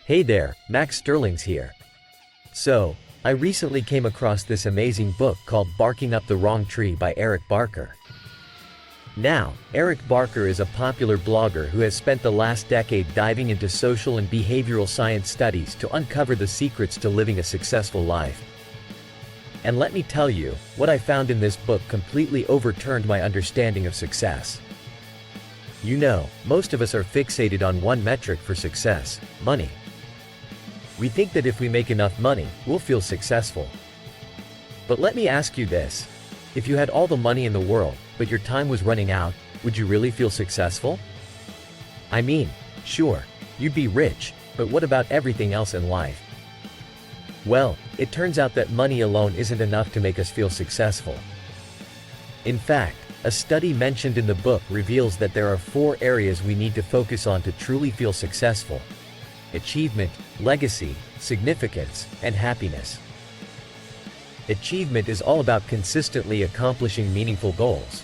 Hey there, Max Sterling's here. So, I recently came across this amazing book called Barking Up the Wrong Tree by Eric Barker. Now, Eric Barker is a popular blogger who has spent the last decade diving into social and behavioral science studies to uncover the secrets to living a successful life. And let me tell you, what I found in this book completely overturned my understanding of success. You know, most of us are fixated on one metric for success: money. We think that if we make enough money, we'll feel successful. But let me ask you this. If you had all the money in the world, but your time was running out, would you really feel successful? I mean, sure, you'd be rich, but what about everything else in life? Well, it turns out that money alone isn't enough to make us feel successful. In fact, a study mentioned in the book reveals that there are 4 areas we need to focus on to truly feel successful: achievement, legacy, significance, and happiness. Achievement is all about consistently accomplishing meaningful goals.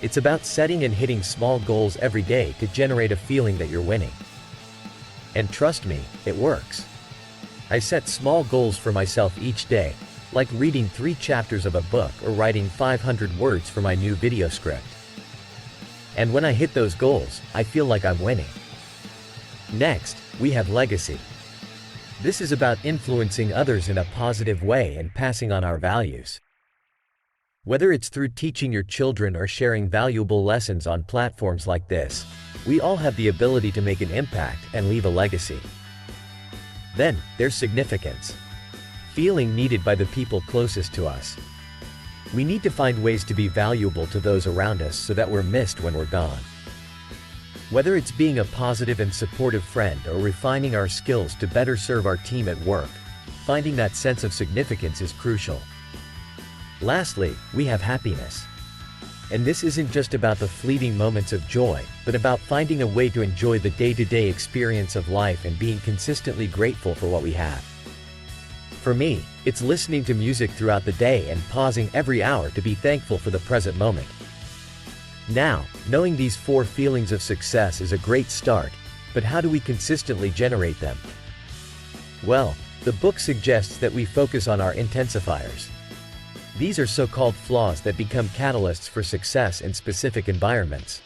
It's about setting and hitting small goals every day to generate a feeling that you're winning. And trust me, it works. I set small goals for myself each day, like reading 3 chapters of a book or writing 500 words for my new video script. And when I hit those goals, I feel like I'm winning. Next, we have legacy. This is about influencing others in a positive way and passing on our values. Whether it's through teaching your children or sharing valuable lessons on platforms like this, we all have the ability to make an impact and leave a legacy. Then, there's significance. Feeling needed by the people closest to us. We need to find ways to be valuable to those around us so that we're missed when we're gone. Whether it's being a positive and supportive friend or refining our skills to better serve our team at work, finding that sense of significance is crucial. Lastly, we have happiness. And this isn't just about the fleeting moments of joy, but about finding a way to enjoy the day-to-day experience of life and being consistently grateful for what we have. For me, it's listening to music throughout the day and pausing every hour to be thankful for the present moment. Now, knowing these 4 feelings of success is a great start, but how do we consistently generate them? Well, the book suggests that we focus on our intensifiers. These are so-called flaws that become catalysts for success in specific environments.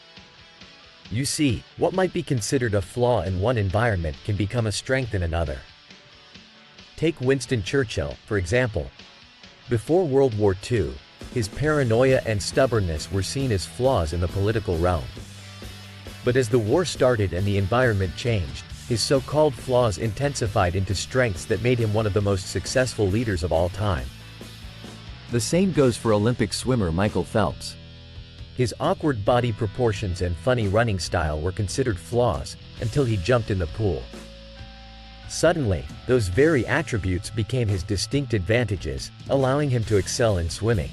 You see, what might be considered a flaw in one environment can become a strength in another. Take Winston Churchill, for example. Before World War II, his paranoia and stubbornness were seen as flaws in the political realm. But as the war started and the environment changed, his so-called flaws intensified into strengths that made him one of the most successful leaders of all time. The same goes for Olympic swimmer Michael Phelps. His awkward body proportions and funny running style were considered flaws, until he jumped in the pool. Suddenly, those very attributes became his distinct advantages, allowing him to excel in swimming.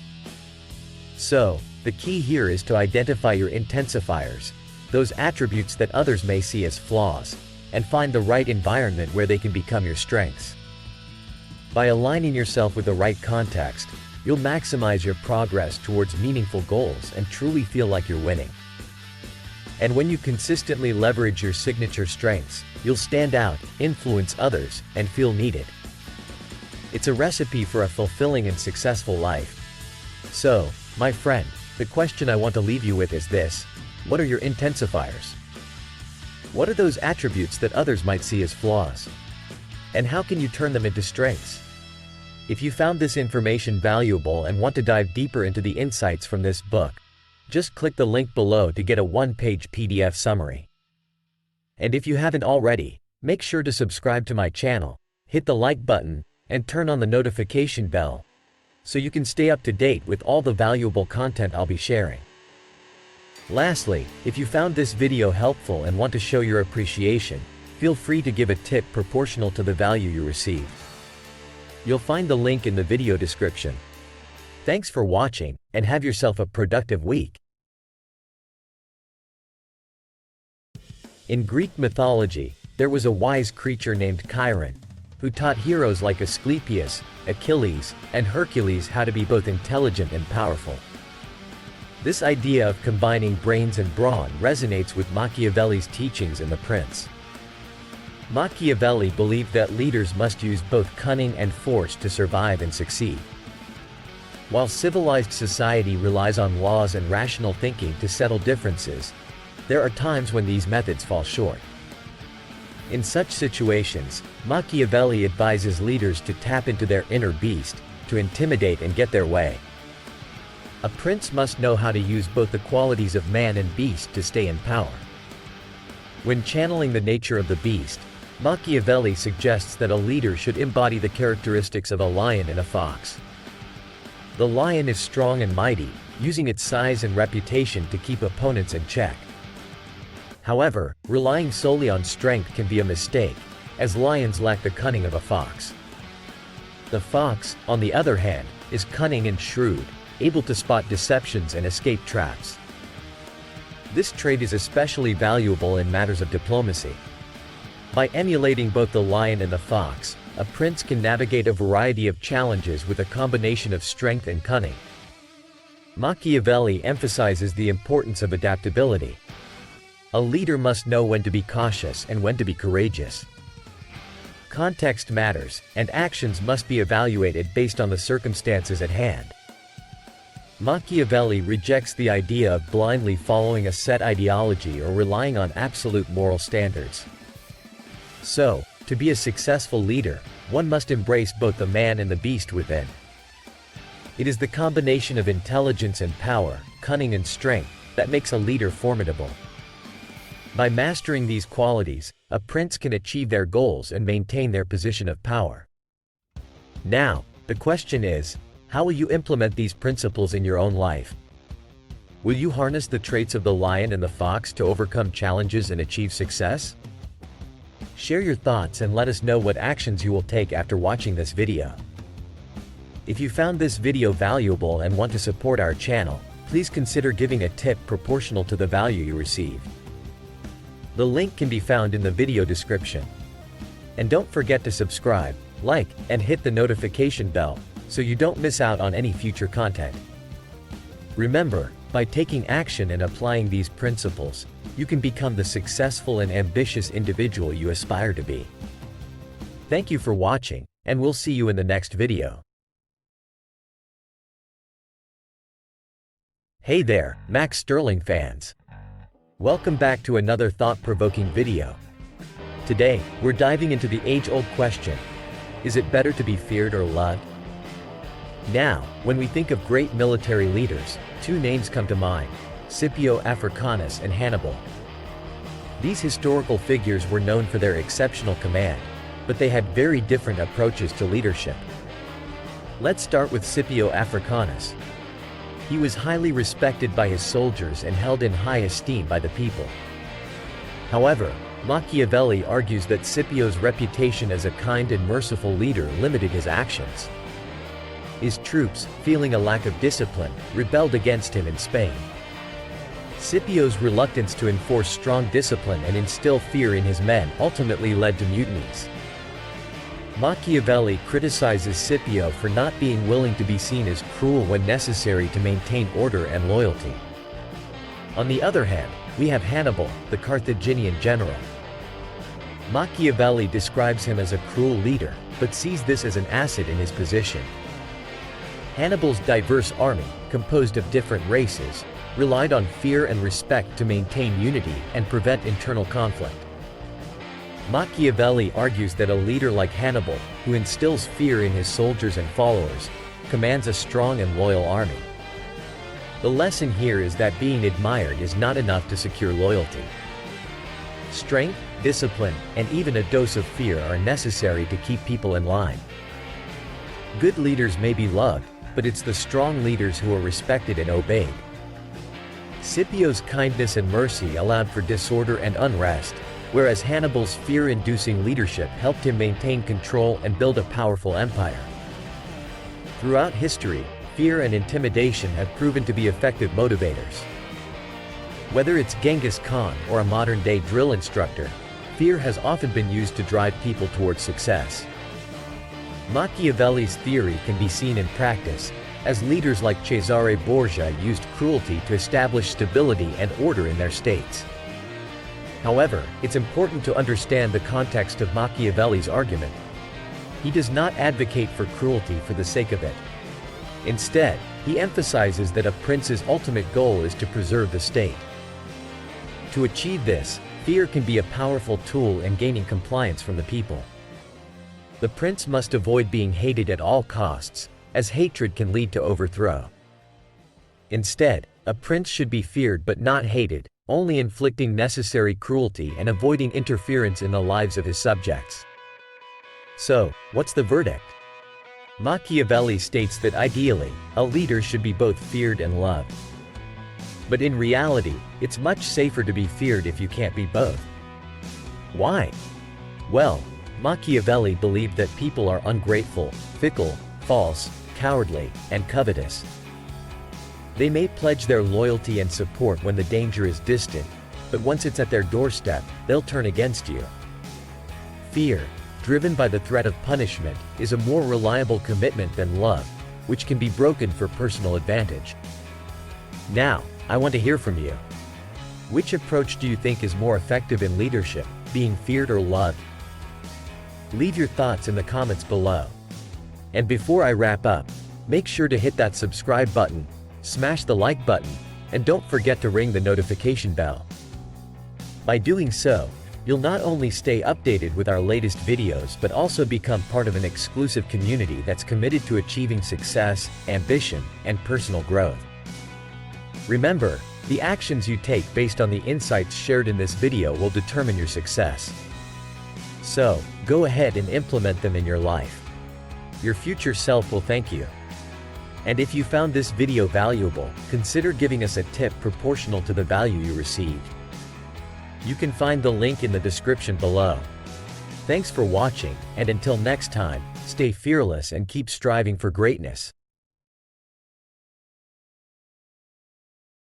So, the key here is to identify your intensifiers, those attributes that others may see as flaws, and find the right environment where they can become your strengths. By aligning yourself with the right context, you'll maximize your progress towards meaningful goals and truly feel like you're winning. And when you consistently leverage your signature strengths, you'll stand out, influence others, and feel needed. It's a recipe for a fulfilling and successful life. So, my friend, the question I want to leave you with is this: what are your intensifiers? What are those attributes that others might see as flaws? And how can you turn them into strengths? If you found this information valuable and want to dive deeper into the insights from this book, just click the link below to get a 1-page PDF summary. And if you haven't already, make sure to subscribe to my channel, hit the like button, and turn on the notification bell, so you can stay up to date with all the valuable content I'll be sharing. Lastly, if you found this video helpful and want to show your appreciation, feel free to give a tip proportional to the value you received. You'll find the link in the video description. Thanks for watching, and have yourself a productive week. In Greek mythology, there was a wise creature named Chiron, who taught heroes like Asclepius, Achilles, and Hercules how to be both intelligent and powerful. This idea of combining brains and brawn resonates with Machiavelli's teachings in The Prince. Machiavelli believed that leaders must use both cunning and force to survive and succeed. While civilized society relies on laws and rational thinking to settle differences, there are times when these methods fall short. In such situations, Machiavelli advises leaders to tap into their inner beast, to intimidate and get their way. A prince must know how to use both the qualities of man and beast to stay in power. When channeling the nature of the beast, Machiavelli suggests that a leader should embody the characteristics of a lion and a fox. The lion is strong and mighty, using its size and reputation to keep opponents in check. However, relying solely on strength can be a mistake, as lions lack the cunning of a fox. The fox, on the other hand, is cunning and shrewd, able to spot deceptions and escape traps. This trait is especially valuable in matters of diplomacy. By emulating both the lion and the fox, a prince can navigate a variety of challenges with a combination of strength and cunning. Machiavelli emphasizes the importance of adaptability. A leader must know when to be cautious and when to be courageous. Context matters, and actions must be evaluated based on the circumstances at hand. Machiavelli rejects the idea of blindly following a set ideology or relying on absolute moral standards. So, to be a successful leader, one must embrace both the man and the beast within. It is the combination of intelligence and power, cunning and strength, that makes a leader formidable. By mastering these qualities, a prince can achieve their goals and maintain their position of power. Now, the question is, how will you implement these principles in your own life? Will you harness the traits of the lion and the fox to overcome challenges and achieve success? Share your thoughts and let us know what actions you will take after watching this video. If you found this video valuable and want to support our channel, please consider giving a tip proportional to the value you received. The link can be found in the video description. And don't forget to subscribe, like, and hit the notification bell, so you don't miss out on any future content. Remember, by taking action and applying these principles, you can become the successful and ambitious individual you aspire to be. Thank you for watching, and we'll see you in the next video. Hey there, Max Sterling fans. Welcome back to another thought-provoking video. Today, we're diving into the age-old question, is it better to be feared or loved? Now, when we think of great military leaders, two names come to mind, Scipio Africanus and Hannibal. These historical figures were known for their exceptional command, but they had very different approaches to leadership. Let's start with Scipio Africanus. He was highly respected by his soldiers and held in high esteem by the people. However, Machiavelli argues that Scipio's reputation as a kind and merciful leader limited his actions. His troops, feeling a lack of discipline, rebelled against him in Spain. Scipio's reluctance to enforce strong discipline and instill fear in his men ultimately led to mutinies. Machiavelli criticizes Scipio for not being willing to be seen as cruel when necessary to maintain order and loyalty. On the other hand, we have Hannibal, the Carthaginian general. Machiavelli describes him as a cruel leader, but sees this as an asset in his position. Hannibal's diverse army, composed of different races, relied on fear and respect to maintain unity and prevent internal conflict. Machiavelli argues that a leader like Hannibal, who instills fear in his soldiers and followers, commands a strong and loyal army. The lesson here is that being admired is not enough to secure loyalty. Strength, discipline, and even a dose of fear are necessary to keep people in line. Good leaders may be loved, but it's the strong leaders who are respected and obeyed. Scipio's kindness and mercy allowed for disorder and unrest, whereas Hannibal's fear-inducing leadership helped him maintain control and build a powerful empire. Throughout history, fear and intimidation have proven to be effective motivators. Whether it's Genghis Khan or a modern-day drill instructor, fear has often been used to drive people towards success. Machiavelli's theory can be seen in practice, as leaders like Cesare Borgia used cruelty to establish stability and order in their states. However, it's important to understand the context of Machiavelli's argument. He does not advocate for cruelty for the sake of it. Instead, he emphasizes that a prince's ultimate goal is to preserve the state. To achieve this, fear can be a powerful tool in gaining compliance from the people. The prince must avoid being hated at all costs, as hatred can lead to overthrow. Instead, a prince should be feared but not hated, only inflicting necessary cruelty and avoiding interference in the lives of his subjects. So, what's the verdict? Machiavelli states that ideally, a leader should be both feared and loved. But in reality, it's much safer to be feared if you can't be both. Why? Well, Machiavelli believed that people are ungrateful, fickle, false, cowardly, and covetous. They may pledge their loyalty and support when the danger is distant, but once it's at their doorstep, they'll turn against you. Fear, driven by the threat of punishment, is a more reliable commitment than love, which can be broken for personal advantage. Now, I want to hear from you. Which approach do you think is more effective in leadership, being feared or loved? Leave your thoughts in the comments below. And before I wrap up, make sure to hit that subscribe button, smash the like button, and don't forget to ring the notification bell. By doing so, you'll not only stay updated with our latest videos but also become part of an exclusive community that's committed to achieving success, ambition, and personal growth. Remember, the actions you take based on the insights shared in this video will determine your success. So, go ahead and implement them in your life. Your future self will thank you. And if you found this video valuable, consider giving us a tip proportional to the value you received. You can find the link in the description below. Thanks for watching, and until next time, stay fearless and keep striving for greatness.